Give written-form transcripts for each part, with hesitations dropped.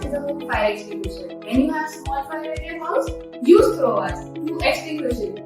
is a fire extinguisher. When you have small fire at your house, use throwers to extinguish it.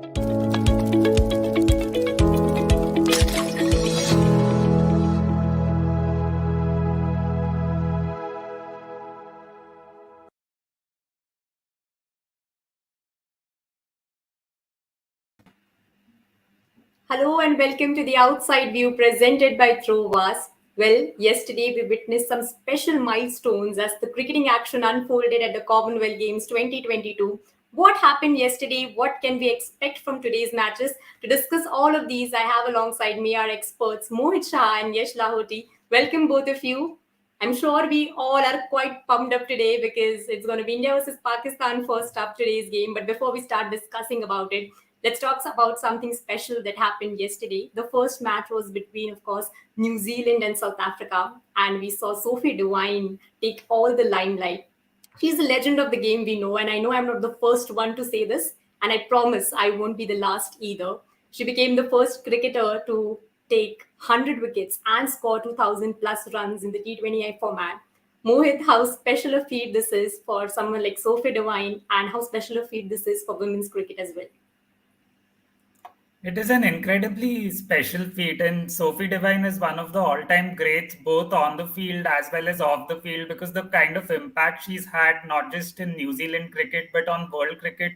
Hello and welcome to the Outside View presented by Throwers. Well, yesterday we witnessed some special milestones as the cricketing action unfolded at the Commonwealth Games 2022. What happened yesterday? What can we expect from today's matches? To discuss all of these, I have alongside me our experts Mohit Shah and Yash Lahoti. Welcome both of you. I'm sure we all are quite pumped up today because it's going to be India versus Pakistan first up today's game. But before we start discussing about it, let's talk about something special that happened yesterday. The first match was between, of course, New Zealand and South Africa, and we saw Sophie Devine take all the limelight. She's a legend of the game, we know, and I know I'm not the first one to say this, and I promise I won't be the last either. She became the first cricketer to take 100 wickets and score 2,000 plus runs in the T20I format. Mohit, how special a feat this is for someone like Sophie Devine, and how special a feat this is for women's cricket as well. It is an incredibly special feat, and Sophie Devine is one of the all time greats, both on the field as well as off the field, because the kind of impact she's had, not just in New Zealand cricket, but on world cricket,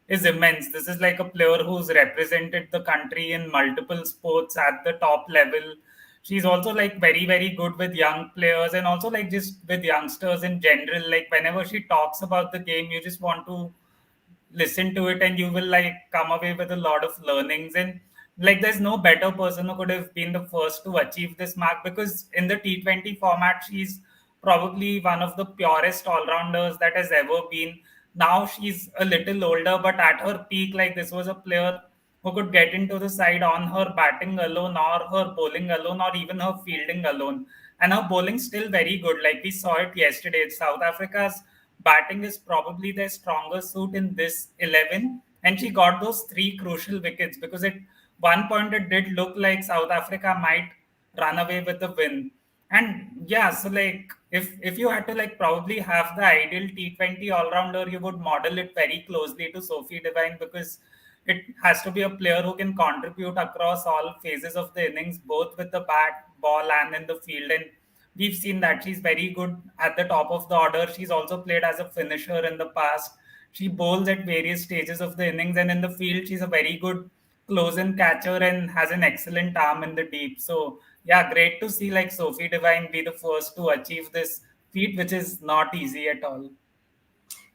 is immense. This is like a player who's represented the country in multiple sports at the top level. She's also like very, very good with young players and also like just with youngsters in general. Like whenever she talks about the game, you just want to listen to it and you will like come away with a lot of learnings, and like there's no better person who could have been the first to achieve this mark, because in the T20 format she's probably one of the purest all-rounders that has ever been. Now she's a little older, but at her peak, like this was a player who could get into the side on her batting alone or her bowling alone or even her fielding alone. And her bowling still very good. Like we saw it yesterday. South Africa's batting is probably their strongest suit in this 11. And she got those three crucial wickets, because at one point it did look like South Africa might run away with the win. And yeah, so like if you had to like probably have the ideal T20 all rounder, you would model it very closely to Sophie Devine, because it has to be a player who can contribute across all phases of the innings, both with the bat, ball, and in the field. And we've seen that she's very good at the top of the order. She's also played as a finisher in the past. She bowls at various stages of the innings, and in the field, she's a very good close in catcher and has an excellent arm in the deep. So, yeah, great to see like Sophie Devine be the first to achieve this feat, which is not easy at all.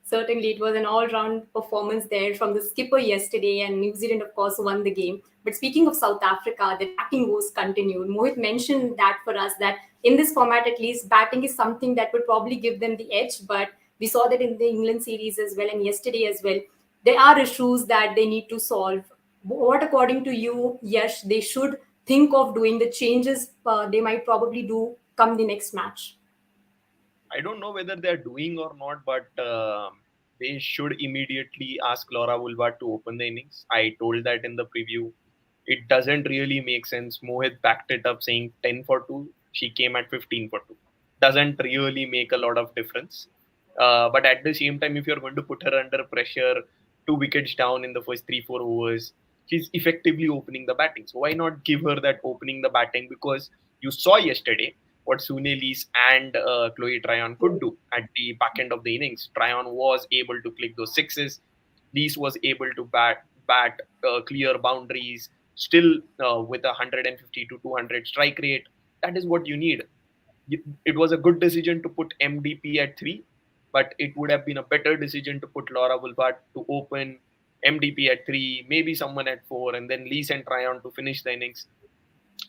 Certainly, it was an all round performance there from the skipper yesterday, and New Zealand, of course, won the game. But speaking of South Africa, the attacking woes continued. Mohit mentioned that for us, that in this format, at least, batting is something that would probably give them the edge. But we saw that in the England series as well, and yesterday as well. There are issues that they need to solve. What, according to you, Yash, they should think of doing the changes they might probably do come the next match? I don't know whether they're doing or not, but they should immediately ask Laura Woolward to open the innings. I told that in the preview. It doesn't really make sense. Mohit backed it up saying 10 for 2. She came at 15 for 2. Doesn't really make a lot of difference. But at the same time, if you're going to put her under pressure, 2 wickets down in the first 3-4 overs, she's effectively opening the batting. So why not give her that opening the batting? Because you saw yesterday what Sune Lees and Chloe Tryon could do at the back end of the innings. Tryon was able to click those sixes. Lees was able to bat clear boundaries, still with 150 to 200 strike rate. That is what you need. It was a good decision to put MDP at 3, but it would have been a better decision to put Laura Woolward to open, MDP at 3, maybe someone at 4, and then Lees and Tryon to finish the innings.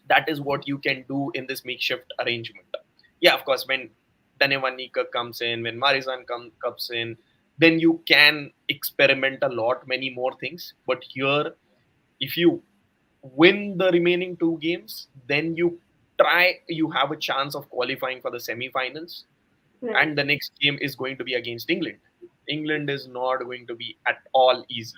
That is what you can do in this makeshift arrangement. Yeah, of course, when Danevanika comes in, when Marizan comes in, then you can experiment a lot, many more things. But here, if you win the remaining 2 games, then you have a chance of qualifying for the semi-finals. Right. And the next game is going to be against England. England is not going to be at all easy.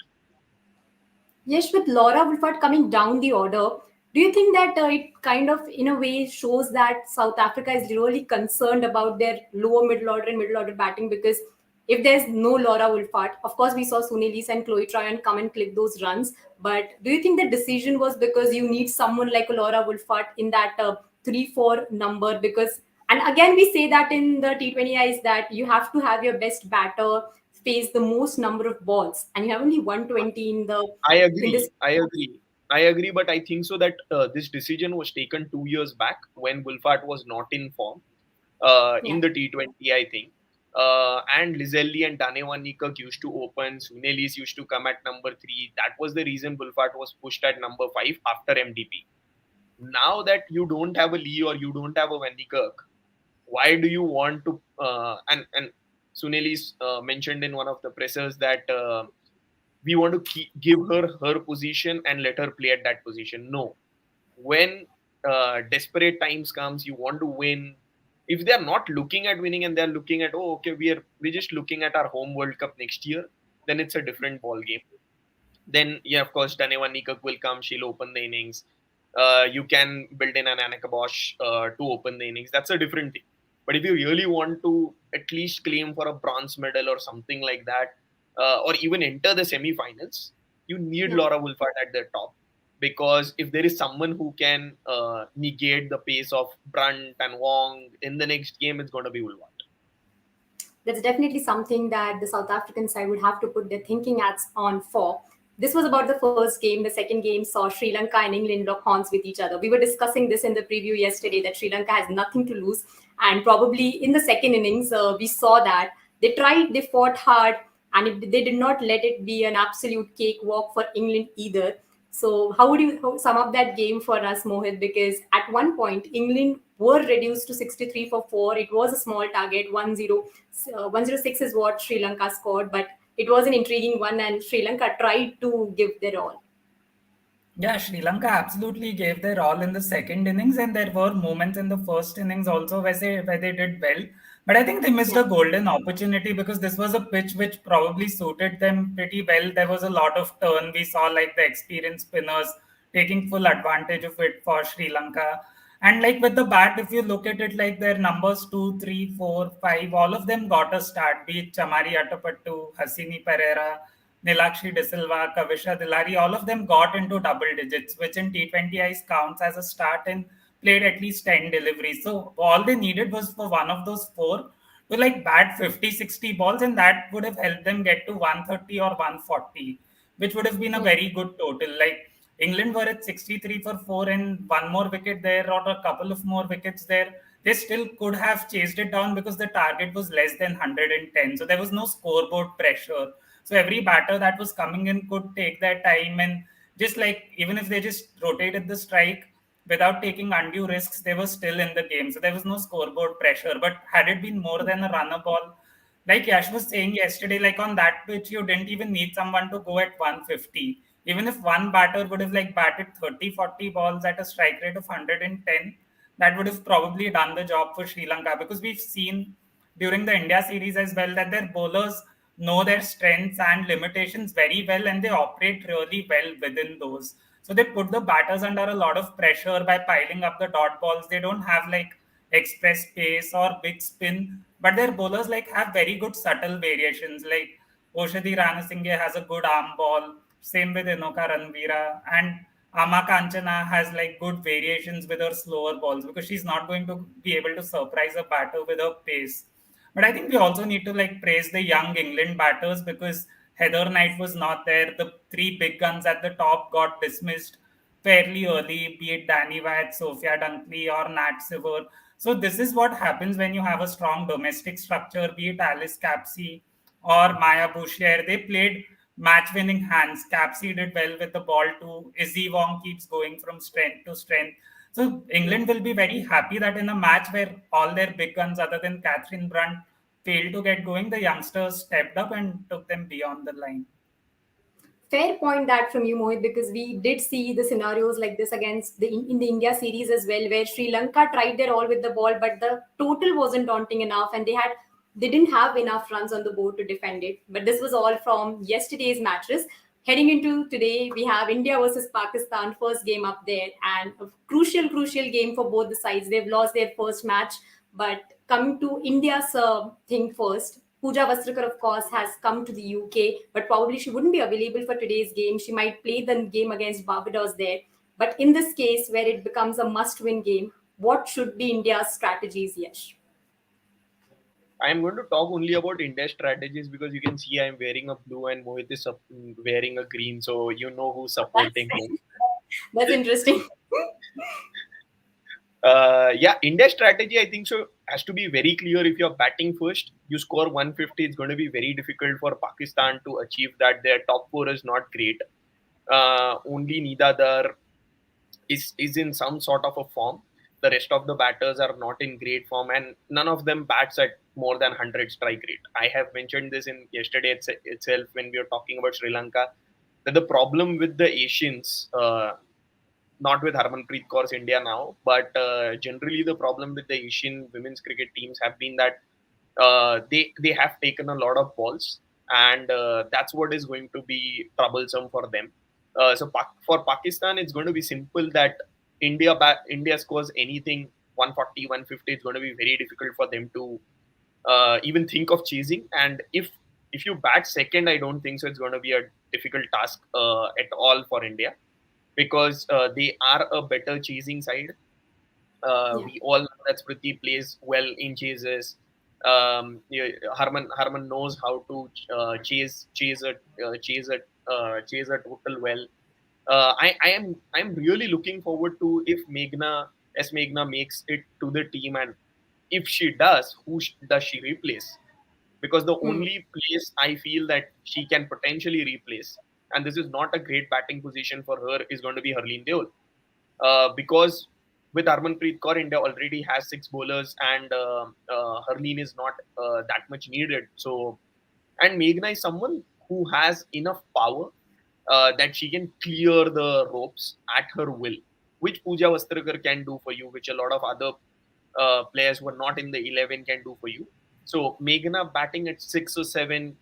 Yes, with Laura Wolford coming down the order, Do you think that it kind of, in a way, shows that South Africa is really concerned about their lower middle order and middle order batting? Because if there's no Laura Wolfart, of course, we saw Sunil and Chloe Tryon come and clip those runs. But do you think the decision was because you need someone like a Laura Wolfart in that 3-4 number? Because, and again, we say that in the T20 is that you have to have your best batter face the most number of balls, and you have only 120 I in this. agree. I agree. I agree, but I think so that this decision was taken 2 years back when Wolfart was not in form Yeah. in the T20, I think. And Lizelli and Danewan Nikak used to open. Sunelis used to come at number 3. That was the reason Wolfart was pushed at number 5 after MDP. Now that you don't have a Lee or you don't have a Van Kirk, why do you want to? And Sunelis mentioned in one of the pressers that we want to give her position and let her play at that position. No, when desperate times comes, you want to win. If they are not looking at winning and they are looking at, oh, okay, we're just looking at our home World Cup next year, then it's a different ball game. Then, yeah, of course, Danewa Nikak will come. She'll open the innings. You can build in an Annika Bosch to open the innings. That's a different thing. But if you really want to at least claim for a bronze medal or something like that, or even enter the semi-finals, you need Yeah. Laura Wolfart at the top. Because if there is someone who can negate the pace of Brunt and Wong in the next game, it's going to be Wolfart. That's definitely something that the South African side would have to put their thinking hats on for. This was about the first game. The second game saw Sri Lanka and England lock horns with each other. We were discussing this in the preview yesterday that Sri Lanka has nothing to lose. And probably in the second innings, we saw that they tried, they fought hard, and they did not let it be an absolute cakewalk for England either. So, how would you sum up that game for us, Mohit? Because at one point, England were reduced to 63 for 4. It was a small target, 106 is what Sri Lanka scored, but it was an intriguing one, and Sri Lanka tried to give their all. Yeah, Sri Lanka absolutely gave their all in the second innings, and there were moments in the first innings also where they did well. But I think they missed Yeah. a golden opportunity because this was a pitch which probably suited them pretty well. There was a lot of turn. We saw like the experienced spinners taking full advantage of it for Sri Lanka. And like with the bat, if you look at it, like their numbers 2, 3, 4, 5, all of them got a start, be it Chamari Atapattu, Hasini Pereira, Nilakshi De Silva, Kavisha Dilari, all of them got into double digits, which in T20 Ice counts as a start and played at least 10 deliveries. So all they needed was for one of those four to like bat 50, 60 balls, and that would have helped them get to 130 or 140, which would have been a Hmm. very good total. Like England were at 63 for 4 and one more wicket there or a couple of more wickets there. They still could have chased it down because the target was less than 110. So there was no scoreboard pressure. So every batter that was coming in could take their time and just like even if they just rotated the strike without taking undue risks, they were still in the game. So there was no scoreboard pressure. But had it been more than a runner ball, like Yash was saying yesterday, like on that pitch, you didn't even need someone to go at 150. Even if one batter would have like batted 30, 40 balls at a strike rate of 110, that would have probably done the job for Sri Lanka because we've seen during the India series as well that their bowlers know their strengths and limitations very well and they operate really well within those. So they put the batters under a lot of pressure by piling up the dot balls. They don't have like express pace or big spin, but their bowlers like have very good subtle variations. Like Oshadi Ranasinghe has a good arm ball. Same with Inoka Ranvira and Ama Kanchana has like good variations with her slower balls because she's not going to be able to surprise a batter with her pace. But I think we also need to like praise the young England batters because Heather Knight was not there. The three big guns at the top got dismissed fairly early, be it Danny White, Sophia Dunkley, or Nat Siver. So this is what happens when you have a strong domestic structure, be it Alice Capsey or Maya Bouchier. They played match-winning hands. Capsey did well with the ball too. Izzy Wong keeps going from strength to strength. So England will be very happy that in a match where all their big guns, other than Catherine Brunt, failed to get going, the youngsters stepped up and took them beyond the line. Fair point that from you, Mohit, because we did see the scenarios like this against in the India series as well, where Sri Lanka tried their all with the ball, but the total wasn't daunting enough, and they didn't have enough runs on the board to defend it. But this was all from yesterday's matches. Heading into today, we have India versus Pakistan, first game up there, and a crucial game for both the sides. They've lost their first match, but coming to India's thing first, Pooja Vastrikar, of course, has come to the UK, but probably she wouldn't be available for today's game. She might play the game against Barbados there. But in this case, where it becomes a must win game, what should be India's strategies, Yash? I am going to talk only about India strategies because you can see I am wearing a blue and Mohit is wearing a green, so you know who's That's, supporting who. that's interesting. Yeah, India strategy I think so has to be very clear. If you're batting first, you score 150. It's going to be very difficult for Pakistan to achieve that. Their top four is not great. Only Nidadar is in some sort of a form. The rest of the batters are not in great form, and none of them bats at more than 100 strike rate. I have mentioned this in yesterday itself when we were talking about Sri Lanka, that the problem with the Asians, not with Harmanpreet Kaur's India now, but generally the problem with the Asian women's cricket teams have been that they have taken a lot of balls, and that's what is going to be troublesome for them. For Pakistan, it's going to be simple that India scores anything 140, 150. It's going to be very difficult for them to even think of chasing. And if you bat second, I don't think so. It's going to be a difficult task at all for India because they are a better chasing side. Yeah. We all know that Smriti plays well in chases. Harman knows how to chase a total well. I'm really looking forward to if Meghna makes it to the team, and if she does, does she replace? Because the Hmm. only place I feel that she can potentially replace, and this is not a great batting position for her, is going to be Harleen Deol. Because with Harmanpreet Kaur, India already has six bowlers, and Harleen is not that much needed. So, and Meghna is someone who has enough power that she can clear the ropes at her will, which Pooja Vastrikar can do for you, which a lot of other players who are not in the 11 can do for you. So Meghna batting at 6 or 7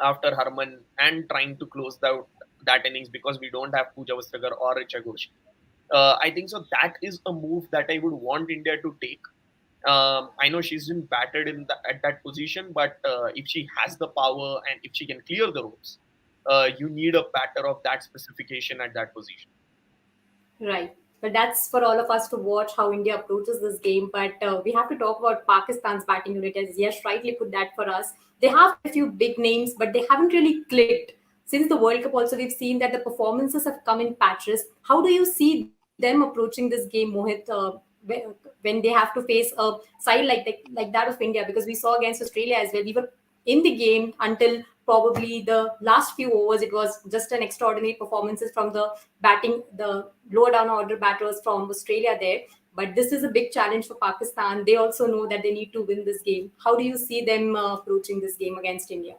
after Harman and trying to close out that innings because we don't have Pooja Vastrikar or Richa Ghosh. I think so. That is a move that I would want India to take. I know she's been battered at that position, but if she has the power and if she can clear the ropes, you need a batter of that specification at that position. Right. But that's for all of us to watch how India approaches this game. But we have to talk about Pakistan's batting unit, as Yash rightly put that for us. They have a few big names, but they haven't really clicked. Since the World Cup, also, we've seen that the performances have come in patches. How do you see them approaching this game, Mohit, when they have to face a side like that of India? Because we saw against Australia as well. We were in the game until probably the last few overs. It was just an extraordinary performances from the batting, the lower down order batters from Australia there. But this is a big challenge for Pakistan. They also know that they need to win this game. How do you see them approaching this game against India?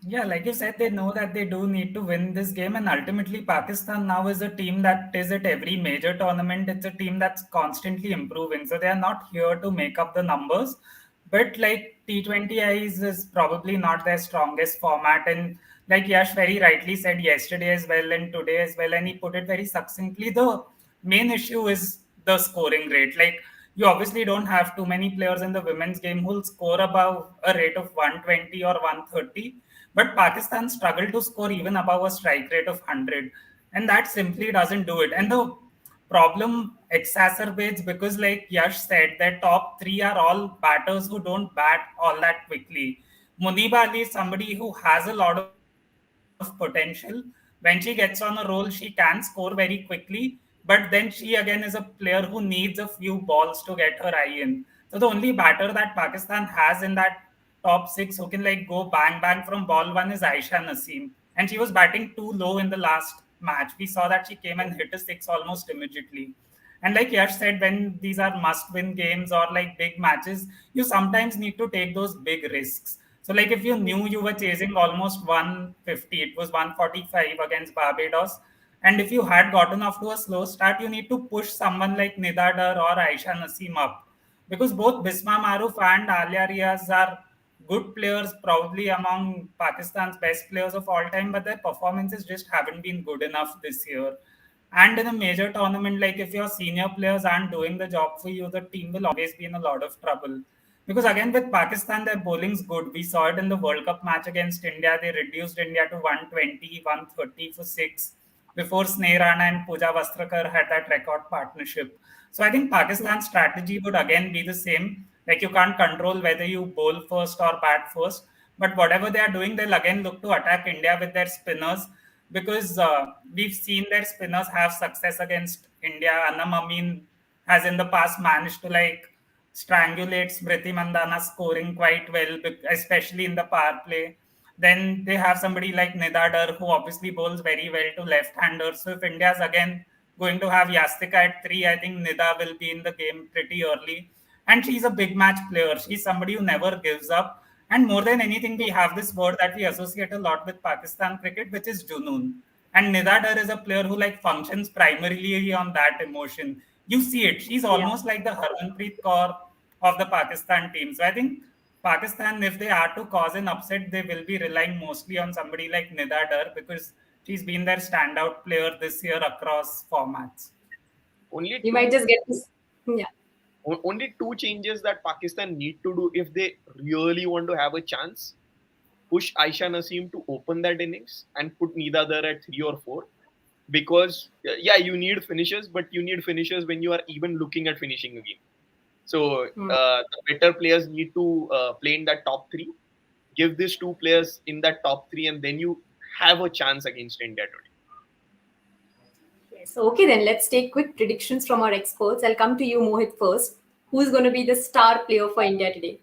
Yeah, like you said, they know that they do need to win this game. And ultimately, Pakistan now is a team that is at every major tournament. It's a team that's constantly improving. So they are not here to make up the numbers. But like T20Is is probably not their strongest format. And like Yash very rightly said yesterday as well and today as well, and he put it very succinctly, the main issue is the scoring rate. Like you obviously don't have too many players in the women's game who'll score above a rate of 120 or 130, but Pakistan struggled to score even above a strike rate of 100. And that simply doesn't do it. And the problem exacerbates because, like Yash said, their top three are all batters who don't bat all that quickly. Munib Ali is somebody who has a lot of potential. When she gets on a roll, she can score very quickly. But then she again is a player who needs a few balls to get her eye in. So the only batter that Pakistan has in that top six who can like go bang bang from ball one is Aisha Naseem. And she was batting too low in the last match. We saw that she came and hit a six almost immediately. And like Yash said, when these are must win games or like big matches, you sometimes need to take those big risks. So, like if you knew you were chasing almost 150, it was 145 against Barbados. And if you had gotten off to a slow start, you need to push someone like Nidadar or Aisha Naseem up because both Bisma Maruf and Alia Riaz are good players, probably among Pakistan's best players of all time, but their performances just haven't been good enough this year. And in a major tournament, like if your senior players aren't doing the job for you, the team will always be in a lot of trouble. Because again, with Pakistan, their bowling's good. We saw it in the World Cup match against India. They reduced India to 120, 130 for six before Sneh Rana and Pooja Vastrakar had that record partnership. So I think Pakistan's strategy would again be the same. Like you can't control whether you bowl first or bat first, but whatever they are doing, they'll again look to attack India with their spinners because we've seen their spinners have success against India. Anam Amin has in the past managed to like strangulate Smriti Mandana scoring quite well, especially in the power play. Then they have somebody like Nidadar who obviously bowls very well to left-handers. So if India's again going to have Yastika at three, I think Nida will be in the game pretty early. And she's a big match player. She's somebody who never gives up. And more than anything, we have this word that we associate a lot with Pakistan cricket, which is junoon. And Nidadar is a player who like functions primarily on that emotion. You see it. She's Yeah. almost like the Harmanpreet Kaur of the Pakistan team. So I think Pakistan, if they are to cause an upset, they will be relying mostly on somebody like Nida Dar because she's been their standout player this year across formats. Only You might two just get this. Yeah. only two changes that Pakistan need to do if they really want to have a chance. Push Aisha Naseem to open that innings and put Nida there at 3 or 4. Because yeah, you need finishers, but you need finishers when you are even looking at finishing a game. So Hmm. the better players need to play in that top three. Give these two players in that top three, and then you have a chance against India today. Yes. Okay, then let's take quick predictions from our experts. I'll come to you, Mohit, first. Who's going to be the star player for India today?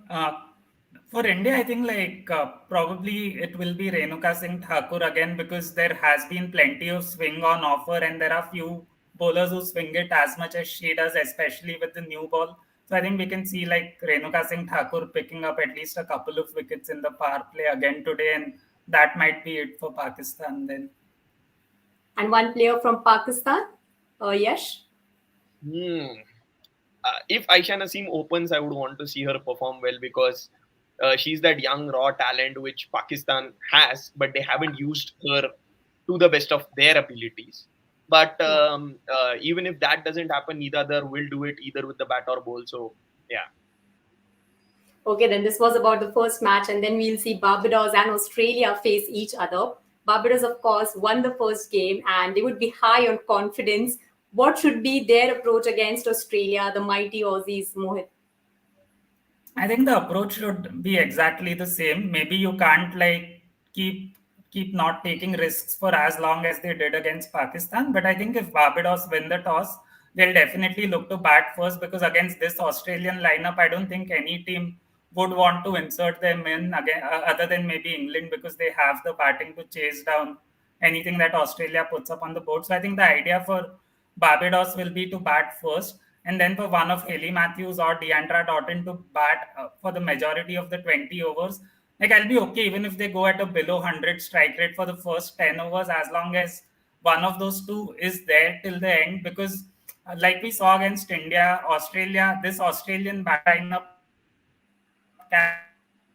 Uh, for India, I think like probably it will be Renuka Singh Thakur again because there has been plenty of swing on offer and there are few bowlers who swing it as much as she does, especially with the new ball. So I think we can see like Renuka Singh Thakur picking up at least a couple of wickets in the power play again today, and that might be it for Pakistan then. And one player from Pakistan, Yash. Hmm. If Aisha Naseem opens, I would want to see her perform well because she's that young raw talent which Pakistan has, but they haven't used her to the best of their abilities. But Yeah. even if that doesn't happen, neither other will do it either with the bat or ball. So yeah, Okay, then this was about the first match, and then we'll see Barbados and Australia face each other. Barbados, of course, won the first game, and they would be high on confidence. What should be their approach against Australia, the mighty Aussies, Mohit? I think the approach should be exactly the same. Maybe you can't like keep keep not taking risks for as long as they did against Pakistan. But I think if Barbados win the toss, they'll definitely look to bat first because against this Australian lineup, I don't think any team would want to insert them in again, other than maybe England because they have the batting to chase down anything that Australia puts up on the board. So I think the idea for Barbados will be to bat first, and then for one of Haley Matthews or Deandra Doughton to bat for the majority of the 20 overs. Like I'll be okay even if they go at a below 100 strike rate for the first 10 overs as long as one of those two is there till the end because like we saw against India, Australia, this Australian batting lineup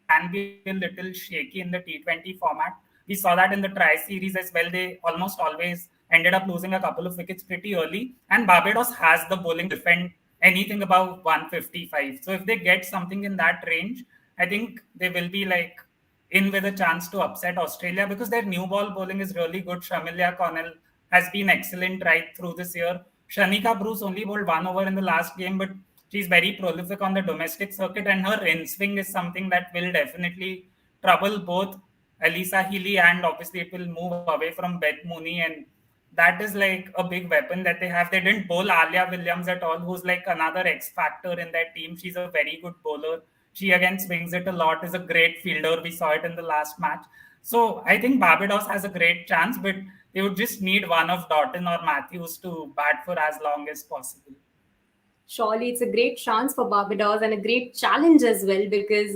can be a little shaky in the T20 format. We saw that in the Tri Series as well. They almost always ended up losing a couple of wickets pretty early. And Barbados has the bowling to defend anything above 155. So if they get something in that range, I think they will be like in with a chance to upset Australia because their new ball bowling is really good. Shamilia Connell has been excellent right through this year. Shanika Bruce only bowled 1 over in the last game, but she's very prolific on the domestic circuit, and her in swing is something that will definitely trouble both Elisa Healy and obviously it will move away from Beth Mooney. And that is like a big weapon that they have. They didn't bowl Alia Williams at all, who's like another X factor in that team. She's a very good bowler. She again swings it a lot, is a great fielder. We saw it in the last match. So I think Barbados has a great chance, but they would just need one of Doughton or Matthews to bat for as long as possible. Surely it's a great chance for Barbados and a great challenge as well because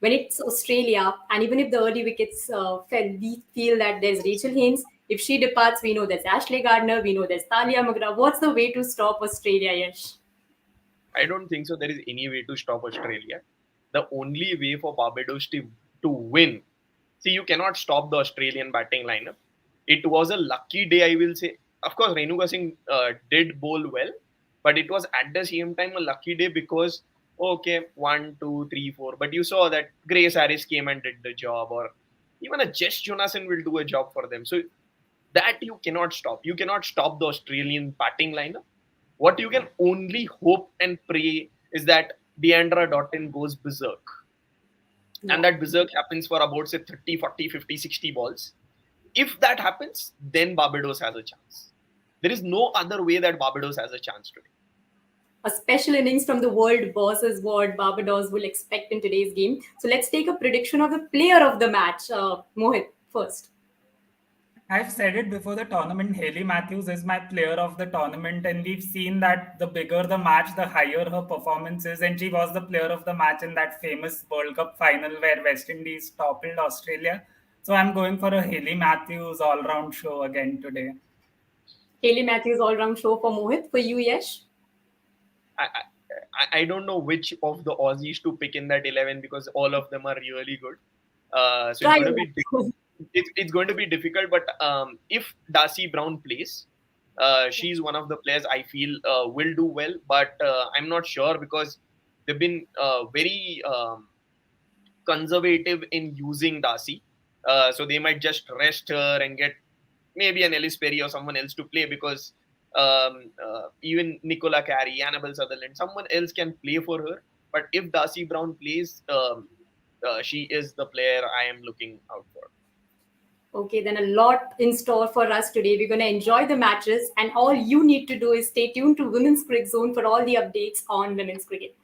when it's Australia, and even if the early wickets fell, we feel that there's Rachel Haynes. If she departs, we know there's Ashley Gardner, we know there's Talia Magra. What's the way to stop Australia, Yash? I don't think so. There is any way to stop Australia. the only way for Barbados to win. See, you cannot stop the Australian batting lineup. It was a lucky day, I will say. Of course, Renuka Singh did bowl well, but it was at the same time a lucky day because, okay, 1, 2, 3, 4. But you saw that Grace Harris came and did the job, or even a Jess Jonassen will do a job for them. So that you cannot stop. You cannot stop the Australian batting lineup. What you can only hope and pray is that Deandra Dottin goes berserk. And that berserk happens for about, say, 30, 40, 50, 60 balls. If that happens, then Barbados has a chance. There is no other way that Barbados has a chance today. A special innings from the world boss is what Barbados will expect in today's game. So let's take a prediction of the player of the match. Mohit, first. I've said it before the tournament, Hayley Matthews is my player of the tournament, and we've seen that the bigger the match, the higher her performance is, and she was the player of the match in that famous World Cup final where West Indies toppled Australia. So I'm going for a Hayley Matthews all-round show again today. Hayley Matthews all-round show for Mohit. For you, Yash? I don't know which of the Aussies to pick in that 11 because all of them are really good. So it's going to be difficult. But if Darcy Brown plays, she's one of the players I feel will do well. But I'm not sure because they've been very conservative in using Darcy. So they might just rest her and get maybe an Ellis Perry or someone else to play because even Nicola Carey, Annabelle Sutherland, someone else can play for her. But if Darcy Brown plays, she is the player I am looking out for. Okay, then a lot in store for us today. We're going to enjoy the matches, and all you need to do is stay tuned to Women's Cricket Zone for all the updates on women's cricket.